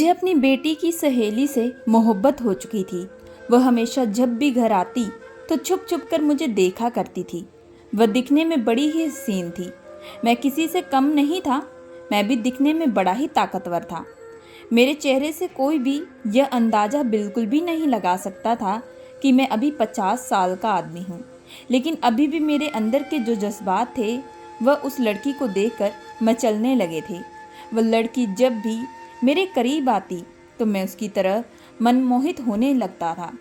मुझे अपनी बेटी की सहेली से मोहब्बत हो चुकी थी। वह हमेशा जब भी घर आती तो छुप छुप कर मुझे देखा करती थी। वह दिखने में बड़ी ही हसीन थी। मैं किसी से कम नहीं था। मैं भी दिखने में बड़ा ही ताकतवर था। मेरे चेहरे से कोई भी यह अंदाज़ा बिल्कुल भी नहीं लगा सकता था कि मैं अभी 50 साल का आदमी हूँ। लेकिन अभी भी मेरे अंदर के जो जज्बात थे वह उस लड़की को देखकर मचलने लगे थे। वह लड़की जब भी मेरे करीब आती तो मैं उसकी तरह मनमोहित होने लगता था।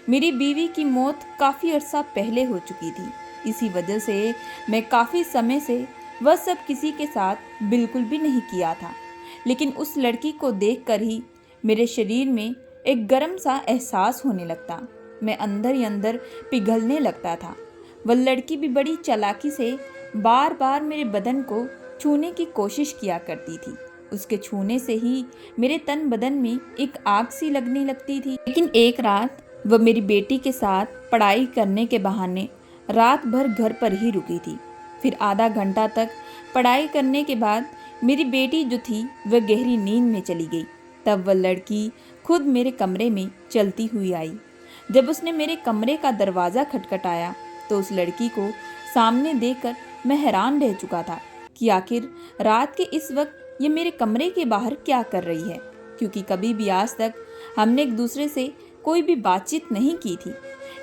मेरी बीवी की मौत काफ़ी अरसा पहले हो चुकी थी। इसी वजह से मैं काफ़ी समय से वह सब किसी के साथ बिल्कुल भी नहीं किया था। लेकिन उस लड़की को देखकर ही मेरे शरीर में एक गर्म सा एहसास होने लगता। मैं अंदर ही अंदर पिघलने लगता था। वह लड़की भी बड़ी चालाकी से बार बार मेरे बदन को छूने की कोशिश किया करती थी। उसके छूने से ही मेरे तन बदन में एक आग सी लगने लगती थी। लेकिन एक रात वह मेरी बेटी के साथ पढ़ाई करने के बहाने रात भर घर पर ही रुकी थी। फिर आधा घंटा तक पढ़ाई करने के बाद मेरी बेटी जो थी वह गहरी नींद में चली गई। तब वह लड़की खुद मेरे कमरे में चलती हुई आई। जब उसने मेरे कमरे का दरवाज़ा खटखटाया तो उस लड़की को सामने देखकर मैं हैरान रह चुका था कि आखिर रात के इस वक्त ये मेरे कमरे के बाहर क्या कर रही है, क्योंकि कभी भी आज तक हमने एक दूसरे से कोई भी बातचीत नहीं की थी।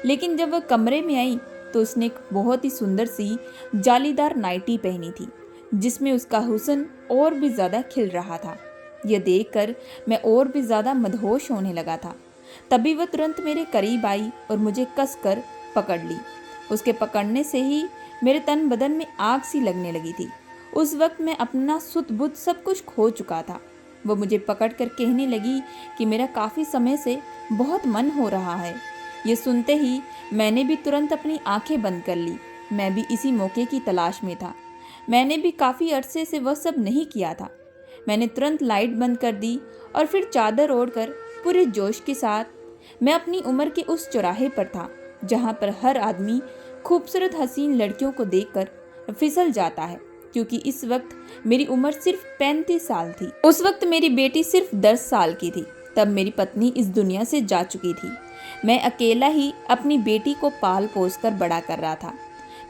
लेकिन जब वह कमरे में आई तो उसने एक बहुत ही सुंदर सी जालीदार नाइटी पहनी थी, जिसमें उसका हुस्न और भी ज़्यादा खिल रहा था। यह देखकर मैं और भी ज़्यादा मदहोश होने लगा था। तभी वह तुरंत मेरे करीब आई और मुझे कसकर पकड़ ली। उसके पकड़ने से ही मेरे तन बदन में आग सी लगने लगी थी। उस वक्त मैं अपना सुध बुध सब कुछ खो चुका था। वह मुझे पकड़कर कहने लगी कि मेरा काफ़ी समय से बहुत मन हो रहा है। ये सुनते ही मैंने भी तुरंत अपनी आंखें बंद कर ली। मैं भी इसी मौके की तलाश में था। मैंने भी काफ़ी अरसे से वह सब नहीं किया था। मैंने तुरंत लाइट बंद कर दी और फिर चादर ओढ़कर पूरे जोश के साथ मैं अपनी उम्र के उस चौराहे पर था जहाँ पर हर आदमी खूबसूरत हसीन लड़कियों को देखकर फिसल जाता है, क्योंकि इस वक्त मेरी उम्र सिर्फ 35 साल थी। उस वक्त मेरी बेटी सिर्फ 10 साल की थी। तब मेरी पत्नी इस दुनिया से जा चुकी थी। मैं अकेला ही अपनी बेटी को पाल पोस कर बड़ा कर रहा था।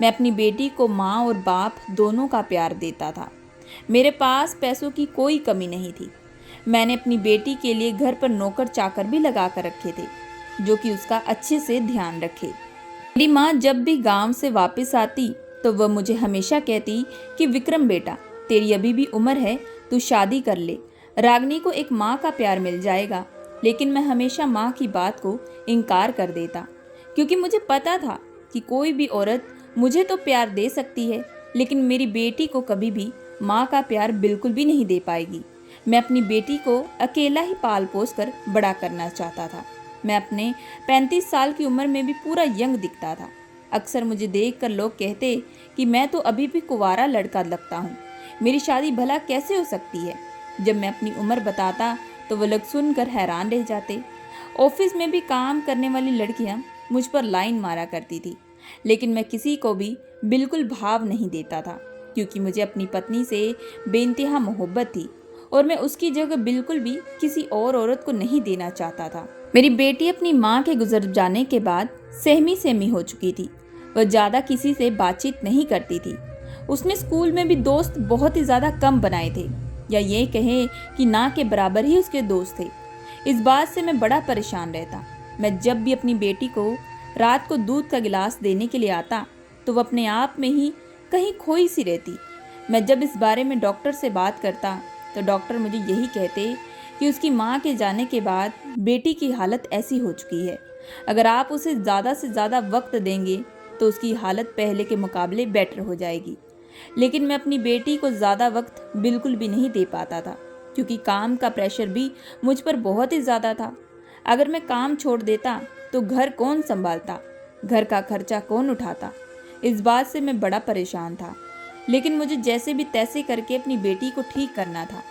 मैं अपनी बेटी को माँ और बाप दोनों का प्यार देता था। मेरे पास पैसों की कोई कमी नहीं थी। मैंने अपनी बेटी के लिए घर पर नौकर चाकर भी लगा कर रखे थे, जो कि उसका अच्छे से ध्यान रखे। मेरी माँ जब भी गांव से वापस आती तो वह मुझे हमेशा कहती कि विक्रम बेटा, तेरी अभी भी उम्र है, तू शादी कर ले, रागनी को एक माँ का प्यार मिल जाएगा। लेकिन मैं हमेशा माँ की बात को इनकार कर देता, क्योंकि मुझे पता था कि कोई भी औरत मुझे तो प्यार दे सकती है, लेकिन मेरी बेटी को कभी भी माँ का प्यार बिल्कुल भी नहीं दे पाएगी। मैं अपनी बेटी को अकेला ही पाल पोस कर बड़ा करना चाहता था। मैं अपने 35 साल की उम्र में भी पूरा यंग दिखता था। अक्सर मुझे देखकर लोग कहते कि मैं तो अभी भी कुंवारा लड़का लगता हूँ, मेरी शादी भला कैसे हो सकती है। जब मैं अपनी उम्र बताता तो वो लोग सुनकर हैरान रह जाते। ऑफिस में भी काम करने वाली लड़कियाँ मुझ पर लाइन मारा करती थी, लेकिन मैं किसी को भी बिल्कुल भाव नहीं देता था, क्योंकि मुझे अपनी पत्नी से बेइंतहा मोहब्बत थी और मैं उसकी जगह बिल्कुल भी किसी और औरत को नहीं देना चाहता था। मेरी बेटी अपनी माँ के गुजर जाने के बाद सहमी सहमी हो चुकी थी। वह ज़्यादा किसी से बातचीत नहीं करती थी। उसने स्कूल में भी दोस्त बहुत ही ज़्यादा कम बनाए थे, या ये कहें कि ना के बराबर ही उसके दोस्त थे। इस बात से मैं बड़ा परेशान रहता। मैं जब भी अपनी बेटी को रात को दूध का गिलास देने के लिए आता तो वह अपने आप में ही कहीं खोई सी रहती। मैं जब इस बारे में डॉक्टर से बात करता तो डॉक्टर मुझे यही कहते कि उसकी माँ के जाने के बाद बेटी की हालत ऐसी हो चुकी है, अगर आप उसे ज़्यादा से ज़्यादा वक्त देंगे तो उसकी हालत पहले के मुकाबले बेटर हो जाएगी। लेकिन मैं अपनी बेटी को ज़्यादा वक्त बिल्कुल भी नहीं दे पाता था, क्योंकि काम का प्रेशर भी मुझ पर बहुत ही ज़्यादा था। अगर मैं काम छोड़ देता तो घर कौन संभालता, घर का खर्चा कौन उठाता। इस बात से मैं बड़ा परेशान था, लेकिन मुझे जैसे भी तैसे करके अपनी बेटी को ठीक करना था।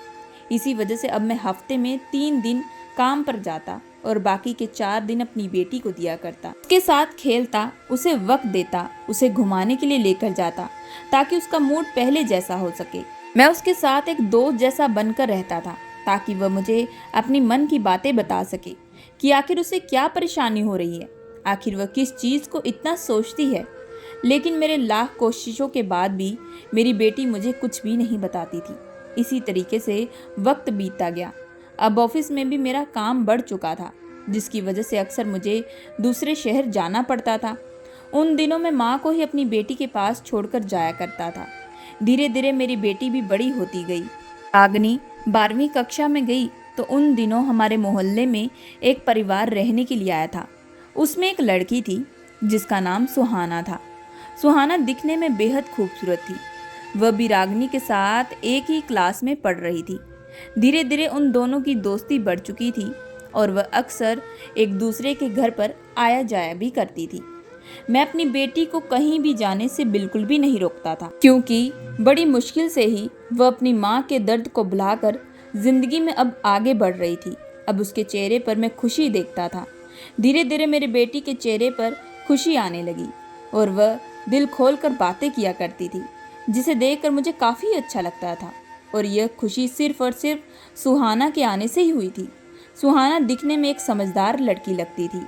इसी वजह से अब मैं हफ्ते में 3 दिन काम पर जाता और बाकी के 4 दिन अपनी बेटी को दिया करता। उसके साथ खेलता, उसे वक्त देता, उसे घुमाने के लिए लेकर जाता, ताकि उसका मूड पहले जैसा हो सके। मैं उसके साथ एक दोस्त जैसा बनकर रहता था। ताकि वह मुझे अपनी मन की बातें बता सके कि आखिर उसे क्या परेशानी हो रही है, आखिर वह किस चीज़ को इतना सोचती है। लेकिन मेरे लाख कोशिशों के बाद भी मेरी बेटी मुझे कुछ भी नहीं बताती थी। इसी तरीके से वक्त बीतता गया। अब ऑफिस में भी मेरा काम बढ़ चुका था, जिसकी वजह से अक्सर मुझे दूसरे शहर जाना पड़ता था। उन दिनों मैं माँ को ही अपनी बेटी के पास छोड़कर जाया करता था। धीरे धीरे मेरी बेटी भी बड़ी होती गई। रागनी 12वीं कक्षा में गई तो उन दिनों हमारे मोहल्ले में एक परिवार रहने के लिए आया था। उसमें एक लड़की थी जिसका नाम सुहाना था। सुहाना दिखने में बेहद खूबसूरत थी। वह भी रागनी के साथ एक ही क्लास में पढ़ रही थी। धीरे धीरे उन दोनों की दोस्ती बढ़ चुकी थी और वह अक्सर एक दूसरे के घर पर आया जाया भी करती थी। मैं अपनी बेटी को कहीं भी जाने से बिल्कुल भी नहीं रोकता था, क्योंकि बड़ी मुश्किल से ही वह अपनी माँ के दर्द को भुलाकर जिंदगी में अब आगे बढ़ रही थी। अब उसके चेहरे पर मैं खुशी देखता था। धीरे धीरे मेरी बेटी के चेहरे पर खुशी आने लगी और वह दिल खोलकर बातें किया करती थी, जिसे देखकर मुझे काफ़ी अच्छा लगता था। और यह खुशी सिर्फ और सिर्फ सुहाना के आने से ही हुई थी। सुहाना दिखने में एक समझदार लड़की लगती थी।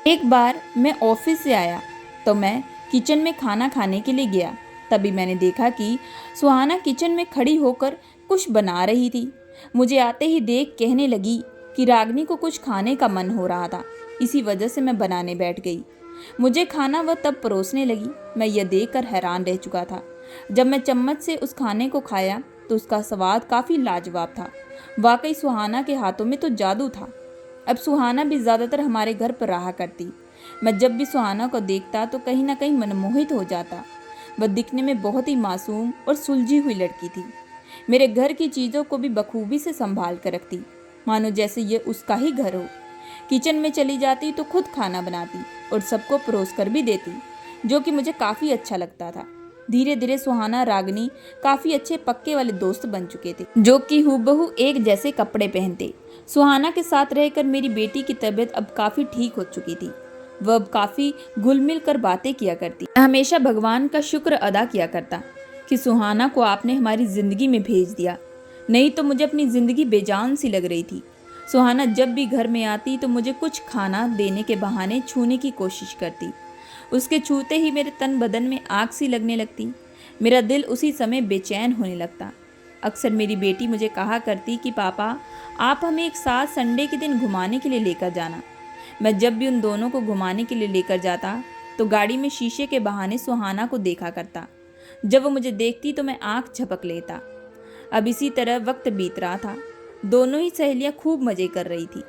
एक बार मैं ऑफिस से आया तो मैं किचन में खाना खाने के लिए गया। तभी मैंने देखा कि सुहाना किचन में खड़ी होकर कुछ बना रही थी। मुझे आते ही देख कहने लगी कि रागनी को कुछ खाने का मन हो रहा था, इसी वजह से मैं बनाने बैठ गई। मुझे खाना वह तब परोसने लगी। मैं यह देखकर हैरान रह चुका था। जब मैं चम्मच से उस खाने को खाया तो उसका स्वाद काफ़ी लाजवाब था। वाकई सुहाना के हाथों में तो जादू था। अब सुहाना भी ज़्यादातर हमारे घर पर रहा करती। मैं जब भी सुहाना को देखता तो कहीं ना कहीं मनमोहित हो जाता। वह दिखने में बहुत ही मासूम और सुलझी हुई लड़की थी। मेरे घर की चीज़ों को भी बखूबी से संभाल कर रखती, मानो जैसे ये उसका ही घर हो। किचन में चली जाती तो खुद खाना बनाती और सबको परोस कर भी देती, जो कि मुझे काफ़ी अच्छा लगता था। धीरे धीरे सुहाना रागनी काफ़ी अच्छे पक्के वाले दोस्त बन चुके थे, जो कि हूबहू एक जैसे कपड़े पहनते। सुहाना के साथ रहकर मेरी बेटी की तबीयत अब काफ़ी ठीक हो चुकी थी। वह अब काफ़ी घुल मिल कर बातें किया करती। मैं हमेशा भगवान का शुक्र अदा किया करता कि सुहाना को आपने हमारी ज़िंदगी में भेज दिया, नहीं तो मुझे अपनी ज़िंदगी बेजान सी लग रही थी। सुहाना जब भी घर में आती तो मुझे कुछ खाना देने के बहाने छूने की कोशिश करती। उसके छूते ही मेरे तन बदन में आग सी लगने लगती। मेरा दिल उसी समय बेचैन होने लगता। अक्सर मेरी बेटी मुझे कहा करती कि पापा, आप हमें एक साथ संडे के दिन घुमाने के लिए लेकर जाना। मैं जब भी उन दोनों को घुमाने के लिए लेकर जाता तो गाड़ी में शीशे के बहाने सुहाना को देखा करता। जब वो मुझे देखती तो मैं आंख झपक लेता। अब इसी तरह वक्त बीत रहा था। दोनों ही सहेलियां खूब मज़े कर रही थी,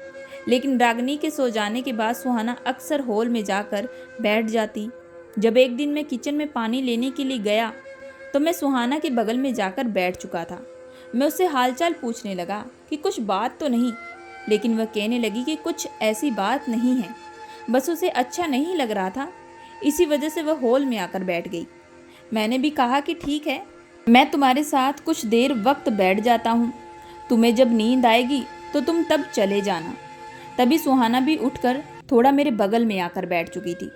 लेकिन रागनी के सो जाने के बाद सुहाना अक्सर हॉल में जाकर बैठ जाती। जब एक दिन मैं किचन में पानी लेने के लिए गया तो मैं सुहाना के बगल में जाकर बैठ चुका था। मैं उससे हालचाल पूछने लगा कि कुछ बात तो नहीं, लेकिन वह कहने लगी कि कुछ ऐसी बात नहीं है, बस उसे अच्छा नहीं लग रहा था, इसी वजह से वह हॉल में आकर बैठ गई। मैंने भी कहा कि ठीक है, मैं तुम्हारे साथ कुछ देर वक्त बैठ जाता हूँ, तुम्हें जब नींद आएगी तो तुम तब चले जाना। तभी सुहाना भी उठकर थोड़ा मेरे बगल में आकर बैठ चुकी थी।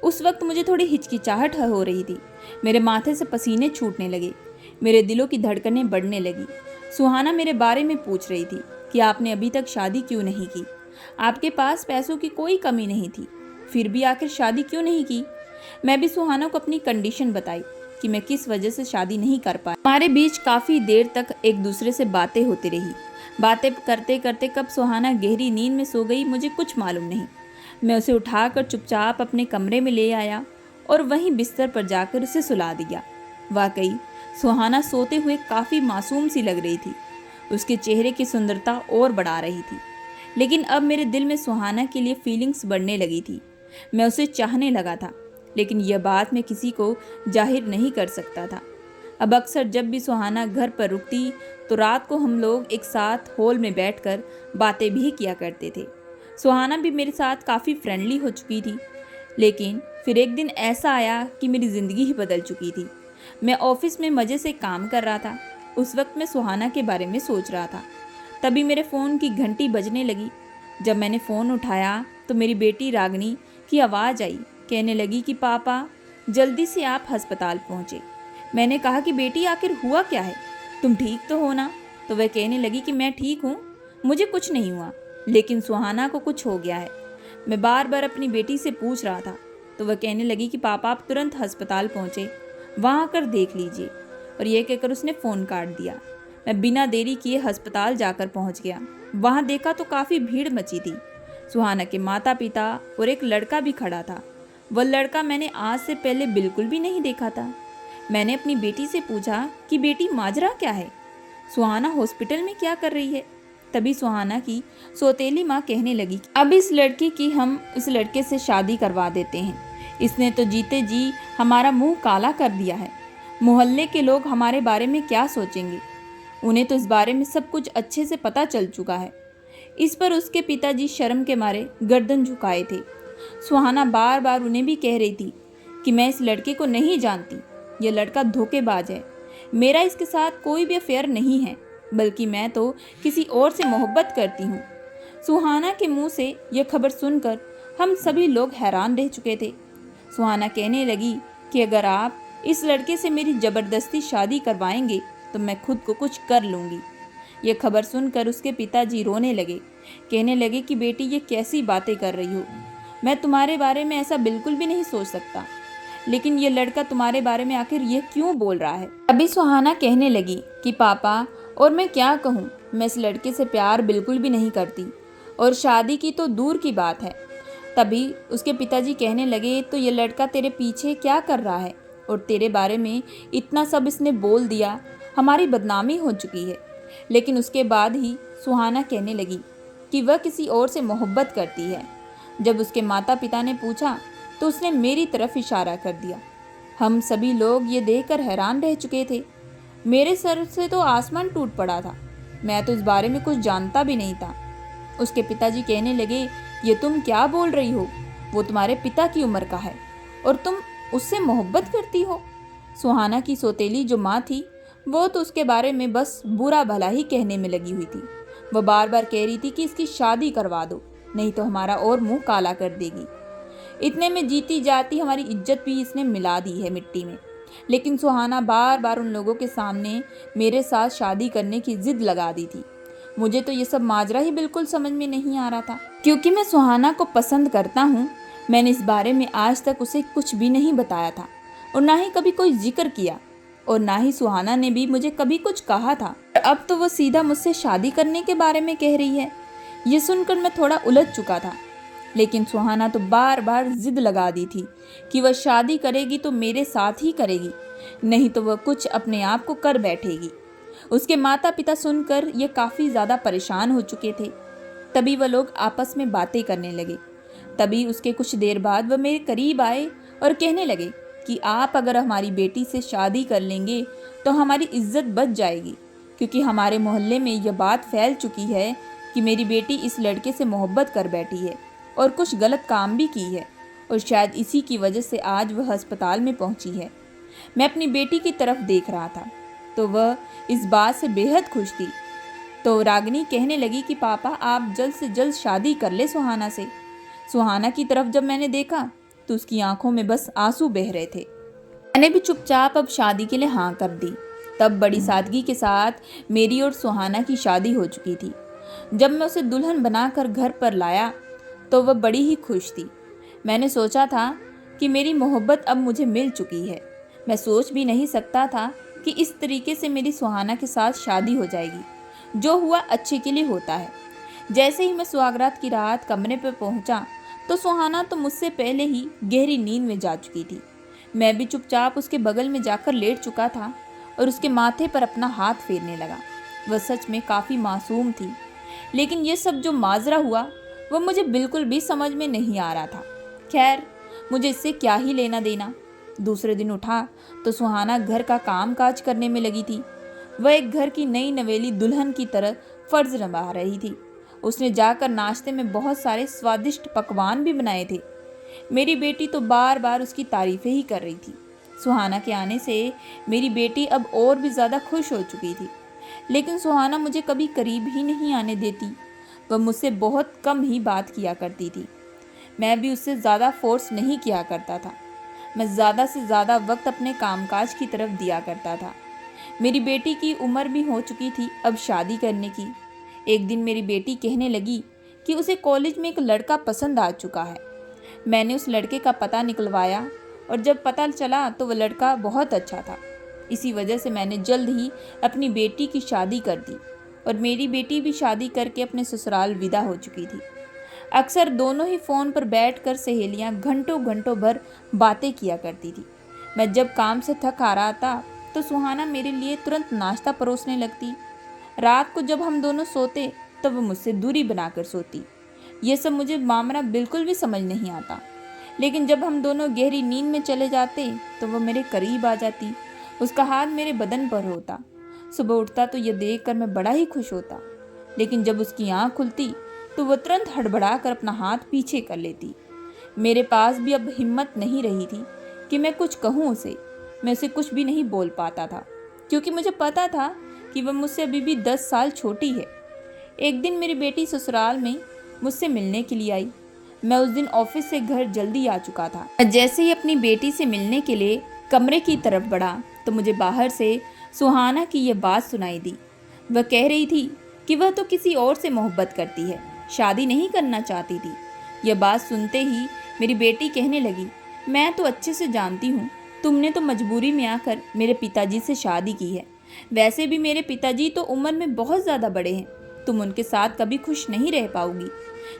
उस वक्त मुझे थोड़ी हिचकिचाहट हो रही थी। मेरे माथे से पसीने छूटने लगे, मेरे दिलों की धड़कनें बढ़ने लगी। सुहाना मेरे बारे में पूछ रही थी कि आपने अभी तक शादी क्यों नहीं की, आपके पास पैसों की कोई कमी नहीं थी, फिर भी आखिर शादी क्यों नहीं की। मैं भी सुहाना को अपनी कंडीशन बताई कि मैं किस वजह से शादी नहीं कर पाई। हमारे बीच काफ़ी देर तक एक दूसरे से बातें होती रही। बातें करते करते कब सुहाना गहरी नींद में सो गई मुझे कुछ मालूम नहीं। मैं उसे उठाकर चुपचाप अपने कमरे में ले आया और वहीं बिस्तर पर जाकर उसे सुला दिया। वाकई सुहाना सोते हुए काफ़ी मासूम सी लग रही थी। उसके चेहरे की सुंदरता और बढ़ा रही थी। लेकिन अब मेरे दिल में सुहाना के लिए फीलिंग्स बढ़ने लगी थी। मैं उसे चाहने लगा था, लेकिन यह बात मैं किसी को जाहिर नहीं कर सकता था। अब अक्सर जब भी सुहाना घर पर रुकती तो रात को हम लोग एक साथ हॉल में बैठकर बातें भी किया करते थे। सुहाना भी मेरे साथ काफ़ी फ्रेंडली हो चुकी थी। लेकिन फिर एक दिन ऐसा आया कि मेरी ज़िंदगी ही बदल चुकी थी। मैं ऑफिस में मज़े से काम कर रहा था। उस वक्त मैं सुहाना के बारे में सोच रहा था। तभी मेरे फ़ोन की घंटी बजने लगी। जब मैंने फ़ोन उठाया तो मेरी बेटी रागनी की आवाज़ आई। कहने लगी कि पापा, जल्दी से आप अस्पताल पहुँचे। मैंने कहा कि बेटी, आखिर हुआ क्या है, तुम ठीक तो हो ना? तो वह कहने लगी कि मैं ठीक हूँ, मुझे कुछ नहीं हुआ, लेकिन सुहाना को कुछ हो गया है। मैं बार बार अपनी बेटी से पूछ रहा था। तो वह कहने लगी कि पापा आप तुरंत अस्पताल पहुँचे, वहाँ आकर देख लीजिए। और यह कहकर उसने फ़ोन काट दिया। मैं बिना देरी किए अस्पताल जाकर पहुँच गया। वहाँ देखा तो काफ़ी भीड़ मची थी। सुहाना के माता पिता और एक लड़का भी खड़ा था। वह लड़का मैंने आज से पहले बिल्कुल भी नहीं देखा था। मैंने अपनी बेटी से पूछा कि बेटी माजरा क्या है, सुहाना हॉस्पिटल में क्या कर रही है। तभी सुहाना की सौतेली माँ कहने लगी, अब इस लड़की की हम इस लड़के से शादी करवा देते हैं। इसने तो जीते जी हमारा मुंह काला कर दिया है। मोहल्ले के लोग हमारे बारे में क्या सोचेंगे, उन्हें तो इस बारे में सब कुछ अच्छे से पता चल चुका है। इस पर उसके पिताजी शर्म के मारे गर्दन झुकाए थे। सुहाना बार बार उन्हें भी कह रही थी कि मैं इस लड़के को नहीं जानती, यह लड़का धोखेबाज है, मेरा इसके साथ कोई भी अफेयर नहीं है, बल्कि मैं तो किसी और से मोहब्बत करती हूँ। सुहाना के मुंह से यह खबर सुनकर हम सभी लोग हैरान रह चुके थे। सुहाना कहने लगी कि अगर आप इस लड़के से मेरी ज़बरदस्ती शादी करवाएंगे तो मैं खुद को कुछ कर लूँगी। यह खबर सुनकर उसके पिताजी रोने लगे, कहने लगे कि बेटी ये कैसी बातें कर रही हो, मैं तुम्हारे बारे में ऐसा बिल्कुल भी नहीं सोच सकता, लेकिन ये लड़का तुम्हारे बारे में आखिर ये क्यों बोल रहा है। अभी सुहाना कहने लगी कि पापा और मैं क्या कहूँ, मैं इस लड़के से प्यार बिल्कुल भी नहीं करती और शादी की तो दूर की बात है। तभी उसके पिताजी कहने लगे, तो ये लड़का तेरे पीछे क्या कर रहा है और तेरे बारे में इतना सब इसने बोल दिया, हमारी बदनामी हो चुकी है। लेकिन उसके बाद ही सुहाना कहने लगी कि वह किसी और से मोहब्बत करती है। जब उसके माता पिता ने पूछा तो उसने मेरी तरफ इशारा कर दिया। हम सभी लोग ये देखकर हैरान रह चुके थे। मेरे सर से तो आसमान टूट पड़ा था, मैं तो इस बारे में कुछ जानता भी नहीं था। उसके पिताजी कहने लगे, ये तुम क्या बोल रही हो, वो तुम्हारे पिता की उम्र का है और तुम उससे मोहब्बत करती हो। सुहाना की सौतेली जो माँ थी वो तो उसके बारे में बस बुरा भला ही कहने में लगी हुई थी। वह बार बार कह रही थी कि इसकी शादी करवा दो, नहीं तो हमारा और मुंह काला कर देगी। इतने में जीती जाती हमारी इज्जत भी इसने मिला दी है मिट्टी में। लेकिन सुहाना बार बार उन लोगों के सामने मेरे साथ शादी करने की जिद लगा दी थी। मुझे तो ये सब माजरा ही बिल्कुल समझ में नहीं आ रहा था। क्योंकि मैं सुहाना को पसंद करता हूँ, मैंने इस बारे में आज तक उसे कुछ भी नहीं बताया था और ना ही कभी कोई जिक्र किया और ना ही सुहाना ने भी मुझे कभी कुछ कहा था। अब तो वो सीधा मुझसे शादी करने के बारे में कह रही है। ये सुनकर मैं थोड़ा उलझ चुका था। लेकिन सुहाना तो बार बार जिद लगा दी थी कि वह शादी करेगी तो मेरे साथ ही करेगी, नहीं तो वह कुछ अपने आप को कर बैठेगी। उसके माता पिता सुनकर ये काफ़ी ज़्यादा परेशान हो चुके थे। तभी वह लोग आपस में बातें करने लगे। तभी उसके कुछ देर बाद वह मेरे करीब आए और कहने लगे कि आप अगर हमारी बेटी से शादी कर लेंगे तो हमारी इज्जत बच जाएगी, क्योंकि हमारे मोहल्ले में यह बात फैल चुकी है कि मेरी बेटी इस लड़के से मोहब्बत कर बैठी है और कुछ गलत काम भी की है और शायद इसी की वजह से आज वह अस्पताल में पहुंची है। मैं अपनी बेटी की तरफ देख रहा था तो वह इस बात से बेहद खुश थी। तो रागिनी कहने लगी कि पापा आप जल्द से जल्द शादी कर ले सुहाना से। सुहाना की तरफ जब मैंने देखा तो उसकी आंखों में बस आंसू बह रहे थे। मैंने भी चुपचाप अब शादी के लिए हाँ कर दी। तब बड़ी सादगी के साथ मेरी और सुहाना की शादी हो चुकी थी। जब मैं उसे दुल्हन बनाकर घर पर लाया तो वह बड़ी ही खुश थी। मैंने सोचा था कि मेरी मोहब्बत अब मुझे मिल चुकी है। मैं सोच भी नहीं सकता था कि इस तरीके से मेरी सुहाना के साथ शादी हो जाएगी। जो हुआ अच्छे के लिए होता है। जैसे ही मैं सुहागरात की रात कमरे पर पहुंचा तो सुहाना तो मुझसे पहले ही गहरी नींद में जा चुकी थी। मैं भी चुपचाप उसके बगल में जाकर लेट चुका था और उसके माथे पर अपना हाथ फेरने लगा। वह सच में काफ़ी मासूम थी, लेकिन ये सब जो माजरा हुआ वह मुझे बिल्कुल भी समझ में नहीं आ रहा था। खैर, मुझे इससे क्या ही लेना देना। दूसरे दिन उठा तो सुहाना घर का काम काज करने में लगी थी। वह एक घर की नई नवेली दुल्हन की तरह फर्ज निभा रही थी। उसने जाकर नाश्ते में बहुत सारे स्वादिष्ट पकवान भी बनाए थे। मेरी बेटी तो बार बार उसकी तारीफ़ें ही कर रही थी। सुहाना के आने से मेरी बेटी अब और भी ज़्यादा खुश हो चुकी थी। लेकिन सुहाना मुझे कभी करीब ही नहीं आने देती। वह मुझसे बहुत कम ही बात किया करती थी। मैं भी उससे ज़्यादा फोर्स नहीं किया करता था। मैं ज़्यादा से ज़्यादा वक्त अपने कामकाज की तरफ दिया करता था। मेरी बेटी की उम्र भी हो चुकी थी अब शादी करने की। एक दिन मेरी बेटी कहने लगी कि उसे कॉलेज में एक लड़का पसंद आ चुका है। मैंने उस लड़के का पता निकलवाया और जब पता चला तो वह लड़का बहुत अच्छा था। इसी वजह से मैंने जल्द ही अपनी बेटी की शादी कर दी और मेरी बेटी भी शादी करके अपने ससुराल विदा हो चुकी थी। अक्सर दोनों ही फ़ोन पर बैठकर सहेलियां घंटों घंटों भर बातें किया करती थी। मैं जब काम से थक आ रहा था तो सुहाना मेरे लिए तुरंत नाश्ता परोसने लगती। रात को जब हम दोनों सोते तब वो मुझसे दूरी बनाकर सोती। ये सब मुझे मामला बिल्कुल भी समझ नहीं आता, लेकिन जब हम दोनों गहरी नींद में चले जाते तो वो मेरे करीब आ जाती, उसका हाथ मेरे बदन पर होता। सुबह उठता तो ये देखकर मैं बड़ा ही खुश होता, लेकिन जब उसकी आँख खुलती तो वो तुरंत हड़बड़ा कर अपना हाथ पीछे कर लेती। मेरे पास भी अब हिम्मत नहीं रही थी कि मैं कुछ कहूँ उसे। मैं उसे कुछ भी नहीं बोल पाता था, क्योंकि मुझे पता था कि वह मुझसे अभी भी 10 साल छोटी है। एक दिन मेरी बेटी ससुराल में मुझसे मिलने के लिए आई। मैं उस दिन ऑफिस से घर जल्दी आ चुका था। जैसे ही अपनी बेटी से मिलने के लिए कमरे की तरफ बढ़ा तो मुझे बाहर से सुहाना की यह बात सुनाई दी। वह कह रही थी कि वह तो किसी और से मोहब्बत करती है, शादी नहीं करना चाहती थी। यह बात सुनते ही मेरी बेटी कहने लगी, मैं तो अच्छे से जानती हूँ, तुमने तो मजबूरी में आकर मेरे पिताजी से शादी की है। वैसे भी मेरे पिताजी तो उम्र में बहुत ज़्यादा बड़े हैं, तुम उनके साथ कभी खुश नहीं रह पाओगी।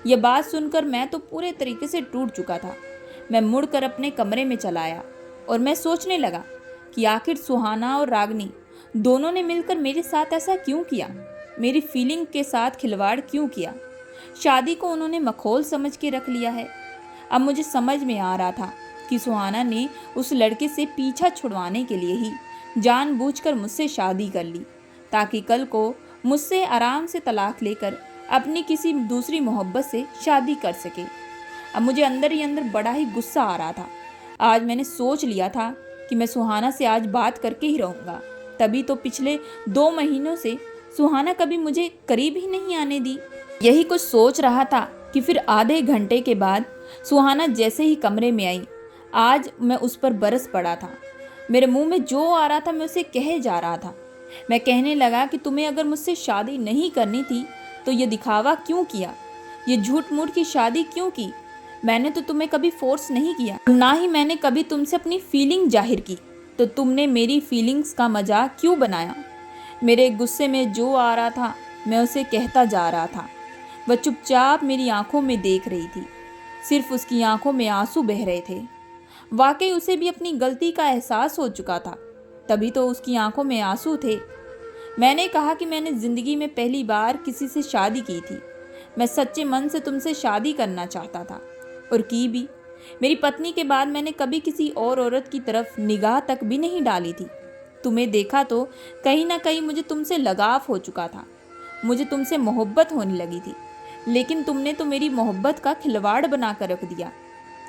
यह बात सुनकर मैं तो पूरे तरीके से टूट चुका था। मैं मुड़कर अपने कमरे में चला आया और मैं सोचने लगा कि आखिर सुहाना और रागनी दोनों ने मिलकर मेरे साथ ऐसा क्यों किया, मेरी फीलिंग के साथ खिलवाड़ क्यों किया। शादी को उन्होंने मखौल समझ के रख लिया है। अब मुझे समझ में आ रहा था कि सुहाना ने उस लड़के से पीछा छुड़वाने के लिए ही जानबूझकर मुझसे शादी कर ली, ताकि कल को मुझसे आराम से तलाक लेकर अपनी किसी दूसरी मोहब्बत से शादी कर सके। अब मुझे अंदर ही अंदर बड़ा ही गुस्सा आ रहा था। आज मैंने सोच लिया था कि मैं सुहाना से आज बात करके ही रहूँगा। तभी तो पिछले 2 महीनों से सुहाना कभी मुझे करीब ही नहीं आने दी। यही कुछ सोच रहा था कि फिर आधे घंटे के बाद सुहाना जैसे ही कमरे में आई, आज मैं उस पर बरस पड़ा था। मेरे मुंह में जो आ रहा था मैं उसे कहे जा रहा था। मैं कहने लगा कि तुम्हें अगर मुझसे शादी नहीं करनी थी तो ये दिखावा क्यों किया, ये झूठ मूठ की शादी क्यों की। मैंने तो तुम्हें कभी फोर्स नहीं किया, ना ही मैंने कभी तुमसे अपनी फीलिंग जाहिर की, तो तुमने मेरी फीलिंग्स का मजाक क्यों बनाया। मेरे गुस्से में जो आ रहा था मैं उसे कहता जा रहा था। वह चुपचाप मेरी आंखों में देख रही थी, सिर्फ उसकी आंखों में आंसू बह रहे थे। वाकई उसे भी अपनी गलती का एहसास हो चुका था, तभी तो उसकी आंखों में आंसू थे। मैंने कहा कि मैंने ज़िंदगी में पहली बार किसी से शादी की थी। मैं सच्चे मन से तुमसे शादी करना चाहता था और की भी। मेरी पत्नी के बाद मैंने कभी किसी और औरत की तरफ निगाह तक भी नहीं डाली थी। तुम्हें देखा तो कहीं ना कहीं मुझे तुमसे लगाव हो चुका था, मुझे तुमसे मोहब्बत होने लगी थी, लेकिन तुमने तो मेरी मोहब्बत का खिलवाड़ बना कर रख दिया।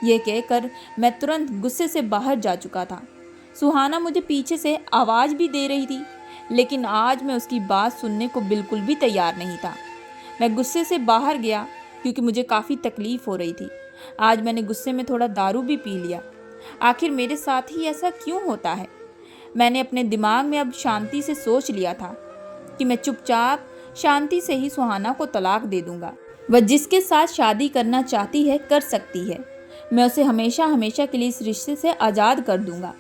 यह कहकर मैं तुरंत गुस्से से बाहर जा चुका था। सुहाना मुझे पीछे से आवाज़ भी दे रही थी, लेकिन आज मैं उसकी बात सुनने को बिल्कुल भी तैयार नहीं था। मैं गुस्से से बाहर गया क्योंकि मुझे काफ़ी तकलीफ़ हो रही थी। आज मैंने गुस्से में थोड़ा दारू भी पी लिया। आखिर मेरे साथ ही ऐसा क्यों होता है। मैंने अपने दिमाग में अब शांति से सोच लिया था कि मैं चुपचाप शांति से ही सुहाना को तलाक दे दूंगा। वह जिसके साथ शादी करना चाहती है कर सकती है, मैं उसे हमेशा हमेशा के लिए इस रिश्ते से आज़ाद कर दूंगा।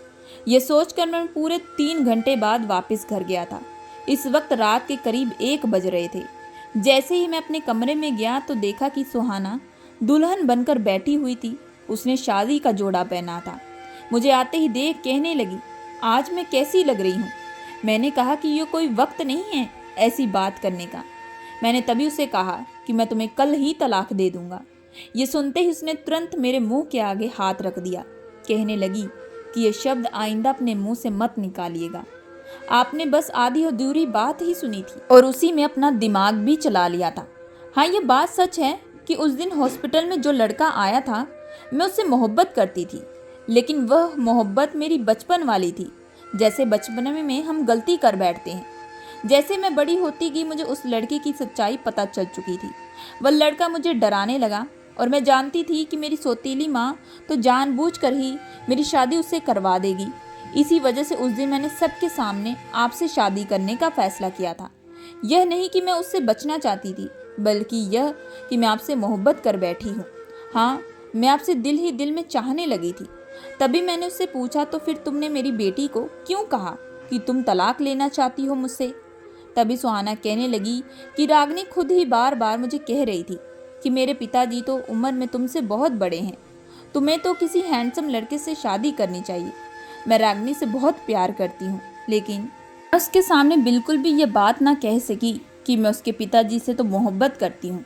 यह सोचकर मैं पूरे 3 घंटे बाद वापस घर गया था। इस वक्त रात के करीब 1 बज रहे थे। जैसे ही मैं अपने कमरे में गया तो देखा कि सुहाना दुल्हन बनकर बैठी हुई थी। उसने शादी का जोड़ा पहना था। मुझे आते ही देख कहने लगी, आज मैं कैसी लग रही हूँ। मैंने कहा कि ये कोई वक्त नहीं है ऐसी बात करने का। मैंने तभी उसे कहा कि मैं तुम्हें कल ही तलाक दे दूंगा। ये सुनते ही उसने तुरंत मेरे मुंह के आगे हाथ रख दिया। कहने लगी कि ये शब्द आइंदा अपने मुंह से मत निकालिएगा। आपने बस आधी अधूरी बात ही सुनी थी और उसी में अपना दिमाग भी चला लिया था। हाँ, ये बात सच है कि उस दिन हॉस्पिटल में जो लड़का आया था मैं उससे मोहब्बत करती थी, लेकिन वह मोहब्बत मेरी बचपन वाली थी। जैसे बचपन में हम गलती कर बैठते हैं। जैसे मैं बड़ी होती गई मुझे उस लड़के की सच्चाई पता चल चुकी थी। वह लड़का मुझे डराने लगा और मैं जानती थी कि मेरी सौतीली माँ तो जानबूझकर ही मेरी शादी उससे करवा देगी। इसी वजह से उस दिन मैंने सबके सामने आपसे शादी करने का फैसला किया था। यह नहीं कि मैं उससे बचना चाहती थी, बल्कि यह कि मैं आपसे मोहब्बत कर बैठी हूँ। हाँ, मैं आपसे दिल ही दिल में चाहने लगी थी। तभी मैंने उससे पूछा, तो फिर तुमने मेरी बेटी को क्यों कहा कि तुम तलाक लेना चाहती हो मुझसे? तभी सुहाना कहने लगी कि रागनी खुद ही बार बार मुझे कह रही थी कि मेरे पिताजी तो उम्र में तुमसे बहुत बड़े हैं, तुम्हें तो किसी हैंडसम लड़के से शादी करनी चाहिए। मैं रागनी से बहुत प्यार करती हूँ, लेकिन उसके सामने बिल्कुल भी ये बात ना कह सकी कि मैं उसके पिताजी से तो मोहब्बत करती हूँ।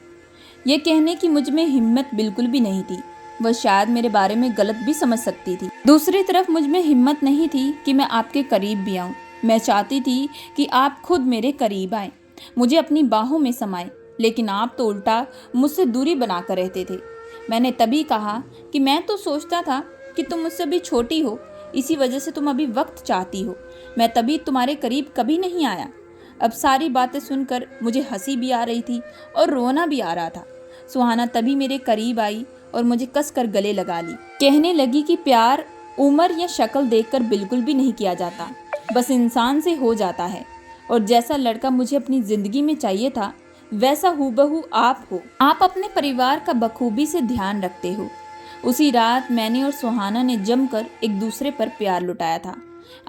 ये कहने की मुझ में हिम्मत बिल्कुल भी नहीं थी। वह शायद मेरे बारे में गलत भी समझ सकती थी। दूसरी तरफ मुझ में हिम्मत नहीं थी कि मैं आपके करीब भी आऊँ। मैं चाहती थी कि आप खुद मेरे करीब आए, मुझे अपनी बाहों में समाएं, लेकिन आप तो उल्टा मुझसे दूरी बनाकर रहते थे। मैंने तभी कहा कि मैं तो सोचता था कि तुम मुझसे भी छोटी हो, इसी वजह से तुम अभी वक्त चाहती हो। मैं तभी तुम्हारे करीब कभी नहीं आया। अब सारी बातें सुनकर मुझे हंसी भी आ रही थी और रोना भी आ रहा था। सुहाना तभी मेरे करीब आई और मुझे कसकर गले लगा ली। कहने लगी कि प्यार उम्र या शक्ल देखकर बिल्कुल भी नहीं किया जाता, बस इंसान से हो जाता है। और जैसा लड़का मुझे अपनी जिंदगी में चाहिए था, वैसा हूबहू आप हो। आप अपने परिवार का बखूबी से ध्यान रखते हो। उसी रात मैंने और सुहाना ने जमकर एक दूसरे पर प्यार लुटाया था।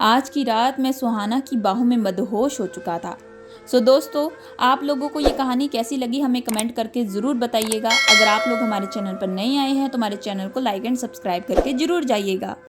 आज की रात मैं सुहाना की बाहों में मदहोश हो चुका था। सो दोस्तों, आप लोगों को ये कहानी कैसी लगी हमें कमेंट करके ज़रूर बताइएगा। अगर आप लोग हमारे चैनल पर नए आए हैं तो हमारे चैनल को लाइक एंड सब्सक्राइब करके ज़रूर जाइएगा।